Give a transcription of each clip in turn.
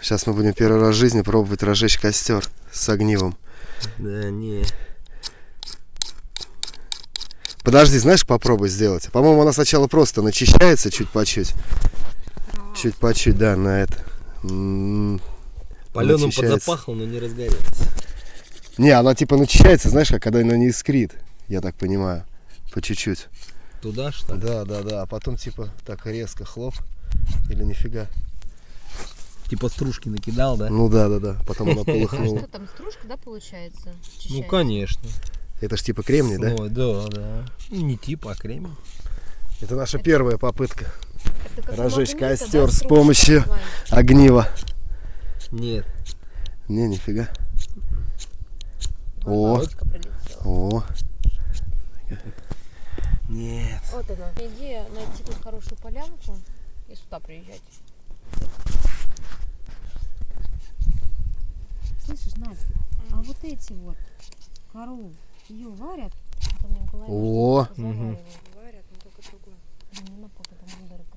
Сейчас мы будем первый раз в жизни пробовать разжечь костер с огнивом. Да, не. Подожди, знаешь, попробуй сделать. По-моему, она сначала просто начищается чуть по чуть. Чуть по чуть, да, на это. Паленым Начищается. подзапахло, но не разгорелось. Не, она типа начищается, знаешь, как когда она не искрит. Я так понимаю. По чуть-чуть. Туда что ли? Да. А потом типа так резко хлоп. Или нифига. Типа стружки накидал, да? Ну да. Потом она А полыхнула. что там, стружка, да, получается? Ну, Очищается? конечно. Это ж типа кремний, да? Ой, да. Не типа, а кремень. Это наша первая попытка Это как разжечь магнита, костер да, с стружка помощью такая. огнива. Нет. Не, нифига. Ага, О. птичка прилетела. О, Нет. Вот она. Идея найти тут хорошую полянку и сюда приезжать. Слышишь, Надь, а вот эти вот коровы, ее варят? Это мне в голове О. что-то заваривает. Варят, но только другое. Да не на попе, там дырка.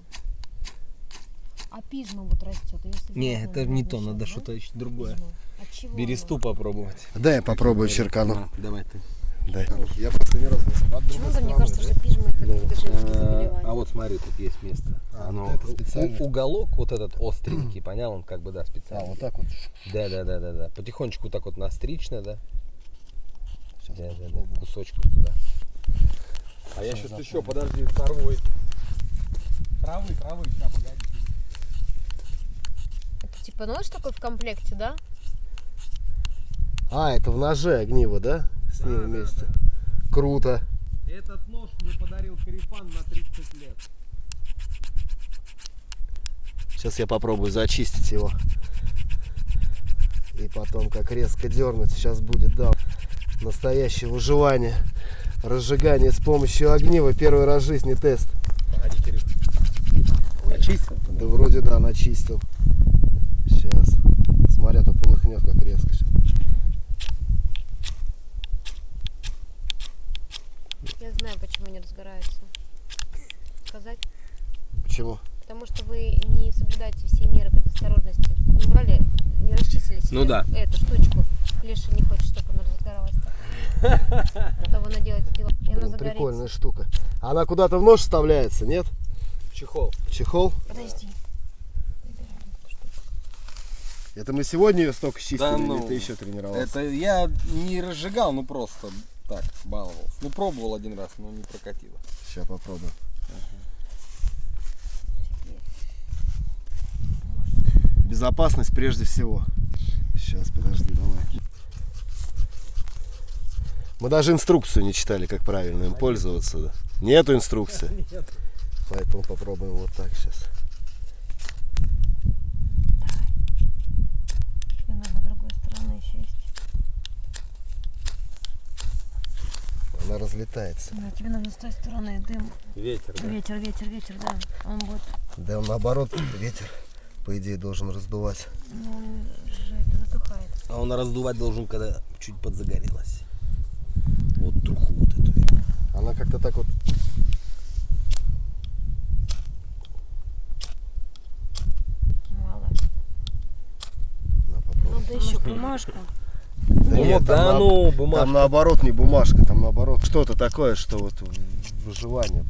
А пижма вот растет. Не, это не то, надо что-то еще другое. От чего? Бересту попробовать. дай я попробую черкану. Давай ты. Дай. Я просто не раз. Почему-то мне кажется, что пижма это какие-то женские заболевания. А вот смотри, тут есть место. Оно, это специально. уголок вот этот остренький, понял? Он как бы, да, специально. вот так вот. Да. Потихонечку так вот настрично, да? Сейчас Да. попробую. Кусочков туда. А я Сейчас сейчас еще, запомню. подожди, сорву эти. Травы, сейчас, погоди. Это типа нож такой в комплекте, да? А, это в ноже огниво, да? С ним Да, вместе. Круто. Этот нож мне подарил Карифан на 30 лет. Сейчас я попробую зачистить его. И потом как резко дернуть. Сейчас будет, да, настоящее выживание. Разжигание с помощью огнива. Первый раз в жизни тест. Погоди, Кирилл. Очистил? Да вроде да, начистил. Сейчас. Смотря, то полыхнет как резко. Сейчас. Я знаю, почему не разгорается. Сказать? Почему? Потому что вы не соблюдаете все меры предосторожности. Не брали, не расчистили себе Ну да. эту штучку. Леша не хочет, чтобы она разгоралась. А то вы наделаете дела, и она Блин, загорится. прикольная штука. Она куда-то в нож вставляется, нет? Чехол. В чехол? Подожди. Это мы сегодня ее столько чистили, Да или ну, ты еще тренировался? Это я не разжигал, ну просто так, баловался. Ну пробовал один раз, но не прокатило. Сейчас попробуем. Безопасность прежде всего. Сейчас, подожди, давай. Мы даже инструкцию не читали, как правильно им пользоваться. Да. Нету инструкции. Нет. Поэтому попробуем вот так сейчас. Тебе нужно с другой стороны сесть. Она разлетается. Да, тебе нужно с той стороны дым. Ветер, да? Ветер, да. Он будет, Да, он наоборот, ветер, по идее, должен раздувать. ну, он же это затухает. А он раздувать должен, когда чуть подзагорелось. Вот труху вот эту. Она как-то так вот. Мало. На, попробуй. Надо еще бумажку. Да Ну, нет, да там, ну, бумажка. там наоборот не бумажка, там наоборот что-то такое, что вот выживание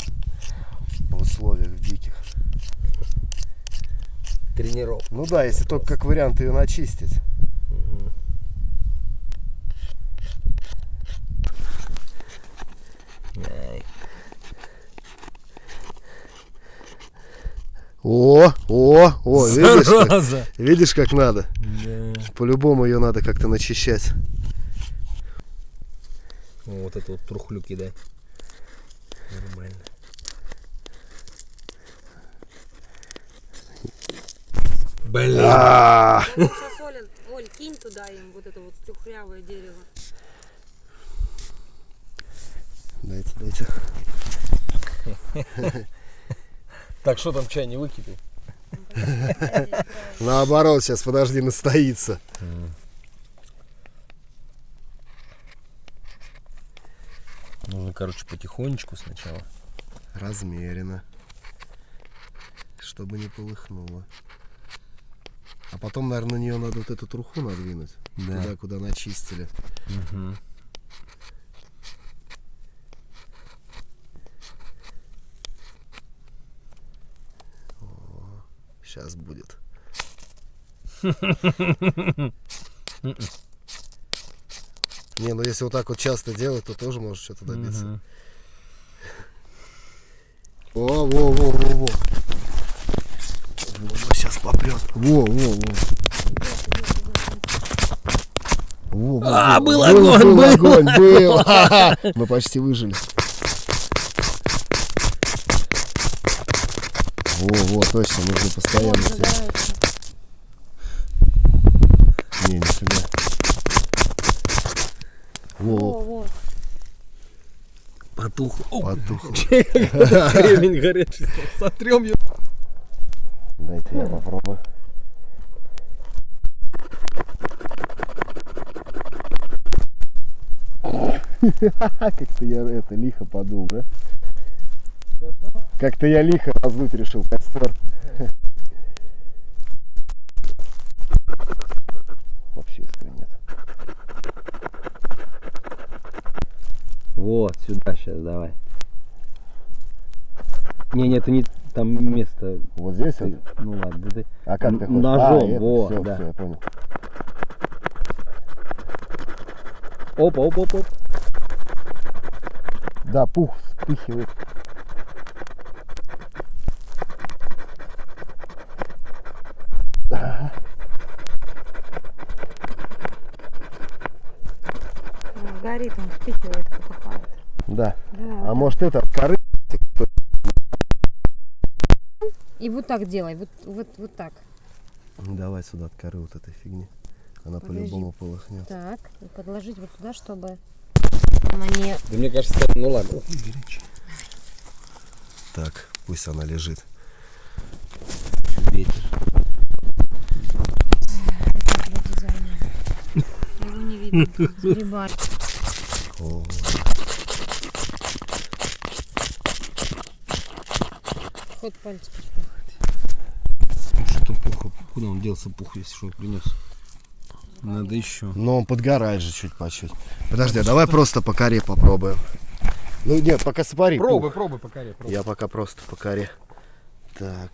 в условиях диких. Тренировка. Ну да, если только как вариант ее начистить. О, Зараза! видишь, как надо. Да. По-любому ее надо как-то начищать. Вот это вот трухлю кидай. Нормально. Блин. А, Сосолин, Оль, кинь туда им вот это вот трухлявое дерево. Дайте. Так, что там чай не выкипел? Наоборот, сейчас подожди, настоится. Нужно, короче, потихонечку сначала. Размеренно. чтобы не полыхнуло. А потом, наверное, на нее надо вот эту труху надвинуть. Да. Туда, куда начистили. Угу. Сейчас будет. Не, ну если вот так вот часто делать, то тоже можешь что-то добиться. Во. Сейчас попрет. Во. Был огонь, был. Огонь, был. Ха-ха. Мы почти выжили. Во, точно, нужно постоянно. Вот, загорается. Не, нифига. Во, Вот. Потух. потух. Кремень горячий. Сотрем ее. Дайте я попробую. Как-то я это лихо подул, да? Как-то я лихо раздуть решил костер. Вообще искры нет. Вот, сюда сейчас давай. Не, это не там место. Вот здесь вот? Ну ладно, ты А как ты хочешь? ножом, это, во, все, да. все, я понял. Оп. Да, пух вспыхивает. Горит, он вспихивает, покупает. Да. Да, А может это коры? И вот так делай, вот так. Давай сюда от коры вот этой фигни. Она Подожди. по-любому полыхнет. Так, и подложить вот сюда, чтобы она не... Да мне кажется, ну ладно. Так, пусть она лежит. Ветер. Это для дизайна. Его не видно. Сгребать. О, Ход пальца пошли. Что-то пуха. Куда он делся, пух, если что принес? Надо еще. но он подгорает же чуть по чуть. Подожди, а давай просто по коре попробуем. Ну нет, пока сопари. Пробуй, по коре. Я пока просто по коре. Так.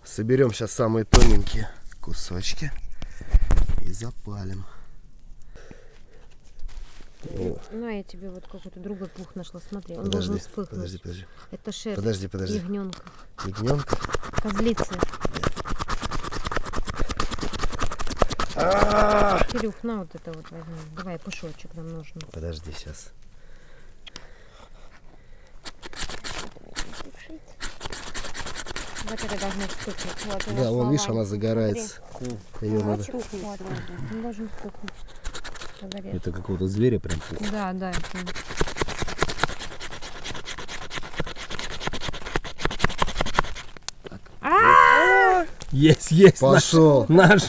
Соберем сейчас самые тоненькие кусочки и запалим. Ну, я тебе вот какой-то другой пух нашла, смотри, он Подожди, должен вспыхнуть. подожди. Это шерсть Подожди. ягненка, Ягненка. козлицы. Кирюх, на вот это вот возьми. Давай, пушочек нам нужен. Подожди, сейчас. Вот это должно вспыхнуть. Вот, Да, вон, видишь, она загорается. Ее надо... Вот, он должен вспыхнуть. Загореться. Это какого-то зверя прям пух. Да, это... Есть. Пошел. Наш.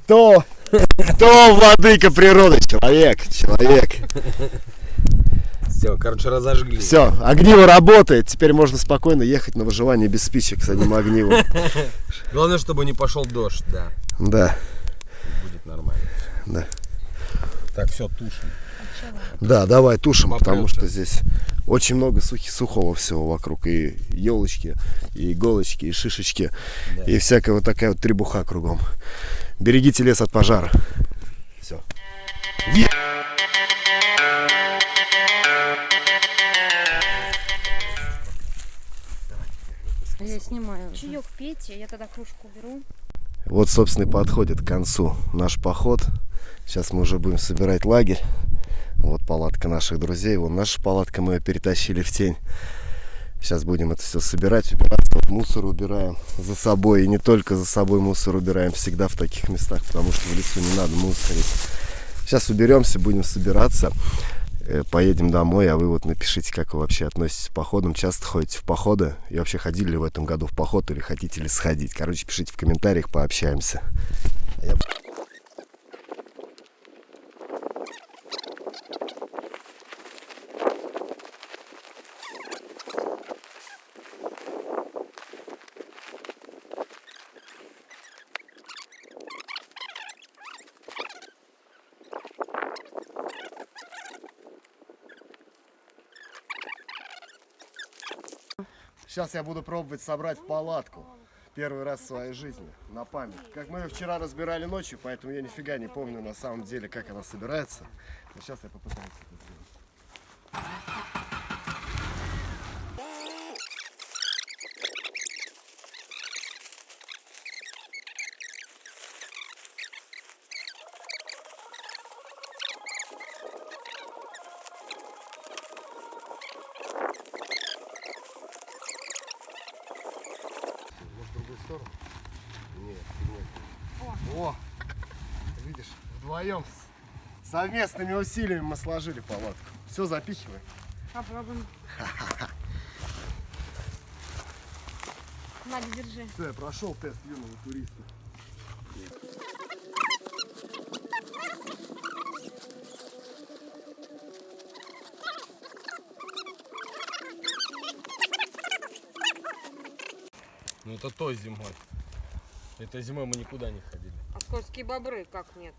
Кто? Кто владыка природы? Человек. Все, короче, разожгли. Все, огниво работает. Теперь можно спокойно ехать на выживание без спичек с одним огнивом. Главное, чтобы не пошел дождь, да. Да. Будет нормально. Да. Так, все, тушим. Да, давай тушим, Попрётся. потому что здесь очень много сухого всего вокруг. И елочки, и иголочки, и шишечки, Да. и всякая вот такая вот требуха кругом. Берегите лес от пожара. Все. Я снимаю. Чаек пейте, я тогда кружку беру. Вот, собственно, и подходит к концу наш поход. Сейчас мы уже будем собирать лагерь. Вот палатка наших друзей. Вон наша палатка, мы ее перетащили в тень. Сейчас будем это все собирать, убираться. Вот мусор убираем за собой. И не только за собой мусор убираем всегда в таких местах, потому что в лесу не надо мусорить. Сейчас уберемся, будем собираться. Поедем домой, а вы вот напишите, как вы вообще относитесь к походам. Часто ходите в походы? И вообще ходили ли в этом году в поход или хотите ли сходить? Короче, пишите в комментариях, пообщаемся. Сейчас я буду пробовать собрать палатку. Первый раз в своей жизни, на память. Как мы ее вчера разбирали ночью, поэтому я нифига не помню на самом деле, как она собирается. Но сейчас я попытаюсь это сделать. Может, в другую сторону? Нет, нет. О! Видишь, вдвоем совместными усилиями мы сложили палатку. Все, запихивай. Попробуем. Надя, держи. Все, я прошел тест юного туриста. Ну это той зимой. Этой зимой мы никуда не ходили. А Скотские бобры как нет?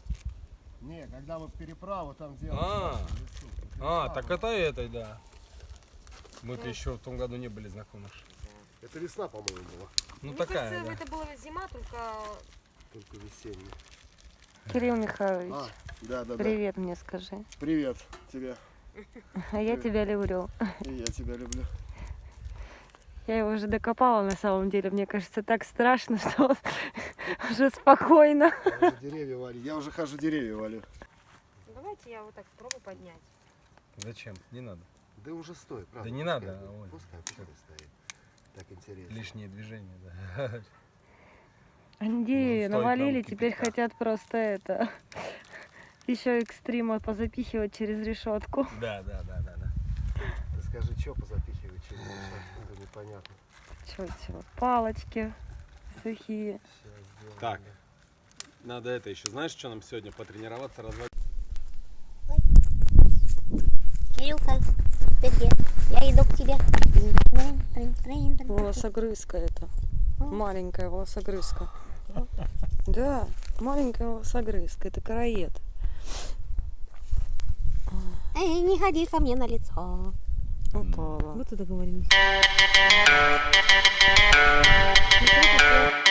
Не, когда мы в переправу там делали. Так это этой, да. Мы-то еще в том году не были знакомы. Это весна, по-моему, была. Ну Мне такая, кажется, да. это была зима, только... Только весенняя. Кирилл Михайлович, Да. привет мне скажи. Привет тебе. А я тебя люблю. И я тебя люблю. Я его уже докопала на самом деле. Мне кажется, так страшно, что уже спокойно. Я уже деревья валю. Я уже хожу деревья валю. Давайте я вот так попробую поднять. Зачем? Не надо. Да уже стой, правда. Да не пускай, надо, Оль. Пускай стоит. Так интересно. Лишние движения, да. Они деревья Стоит навалили, нам теперь кипятка. хотят просто это... Еще экстрима позапихивать через решетку. Да. Расскажи, что позапихивать через это непонятно. Чего? Палочки сухие. Сейчас сделаем. Так. Надо это еще, знаешь, что нам сегодня потренироваться, разводить? Кирюха, ты где? Я иду к тебе. Волосогрызка это. Маленькая волосогрызка. Да, маленькая волосогрызка. Это караед. Эй, не ходи ко мне на лицо. Упала. Вот и договорились. Вот это